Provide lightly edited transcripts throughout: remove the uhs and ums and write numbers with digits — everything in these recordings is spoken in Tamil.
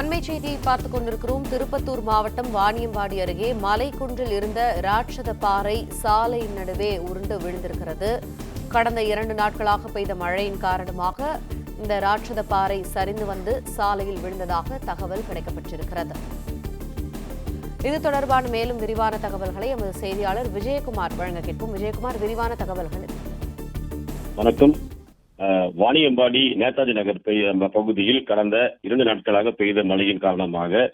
அண்மை செய்தியை பார்த்துக் கொண்டிருக்கிறோம். திருப்பத்தூர் மாவட்டம் வாணியம்பாடி அருகே மலைக்குன்றில் இருந்த ராட்சத பாறை சாலை நடுவே உருண்டு விழுந்திருக்கிறது. கடந்த 2 நாட்களாக பெய்த மழையின் காரணமாக இந்த ராட்சத பாறை சரிந்து வந்து சாலையில் விழுந்ததாக தகவல் கிடைக்கப்பட்டிருக்கிறது. இது தொடர்பான மேலும் விரிவான தகவல்களை எமது செய்தியாளர் விஜயகுமார் வழங்க கேட்போம். விஜயகுமார், விரிவான தகவல்கள். வணக்கம். வாணியம்பாடி நேதாஜி நகர் பகுதியில் கடந்த 2 நாட்களாக பெய்த மழையின் காரணமாக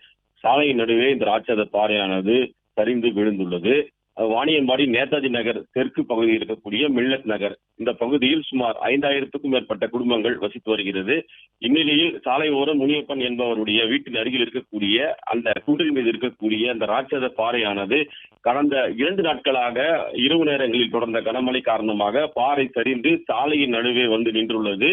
சாலையின் நடுவே இந்த ராட்சத பாறையானது சரிந்து விழுந்துள்ளது. வாணியம்பாடி நேதாஜி நகர் தெற்கு பகுதியில் இருக்கக்கூடிய மில்லத் நகர் இந்த பகுதியில் சுமார் 5000க்கும் மேற்பட்ட குடும்பங்கள் வசித்து வருகிறது. இந்நிலையில் சாலை ஓரம் முனியப்பன் என்பவருடைய வீட்டின் அருகில் இருக்கக்கூடிய அந்த குன்றின் மீது இருக்கக்கூடிய அந்த ராட்சத பாறையானது கடந்த 2 நாட்களாக இரவு நேரங்களில் தொடர்ந்த கனமழை காரணமாக பாறை சரிந்து சாலையின் நடுவே வந்து நின்றுள்ளது.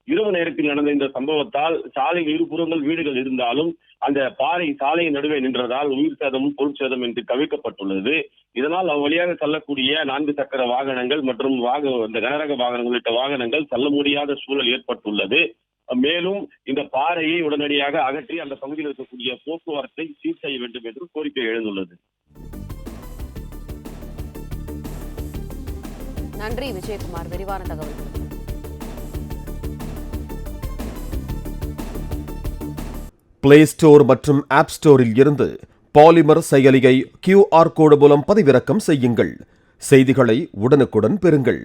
இரவு நேரத்தில் நடந்த இந்த சம்பவத்தால் சாலையின் இருபுறங்கள் வீடுகள் இருந்தாலும் அந்த பாறை சாலையின் நடுவே நின்றதால் உயிர் சேதமும் பொருள் சேதம் என்று கவிக்கப்பட்டுள்ளது. இதனால் அவ்வழியாக செல்லக்கூடிய 4 சக்கர வாகனங்கள் மற்றும் இந்த கனரக வாகனங்கள் உள்ளிட்ட வாகனங்கள் செல்ல முடியாத சூழல் ஏற்பட்டுள்ளது. மேலும் இந்த பாறையை உடனடியாக அகற்றி அந்த பகுதியில் இருக்கக்கூடிய போக்குவரத்தை சீர் செய்ய வேண்டும் என்று கோரிக்கை எழுந்துள்ளது. நன்றி விஜயகுமார், விரிவான தகவல்கள். பிளே ஸ்டோர் மற்றும் ஆப் ஸ்டோரில் இருந்து பாலிமர் செயலியை QR கோடு மூலம் பதிவிறக்கம் செய்யுங்கள். செய்திகளை உடனுக்குடன் பெறுங்கள்.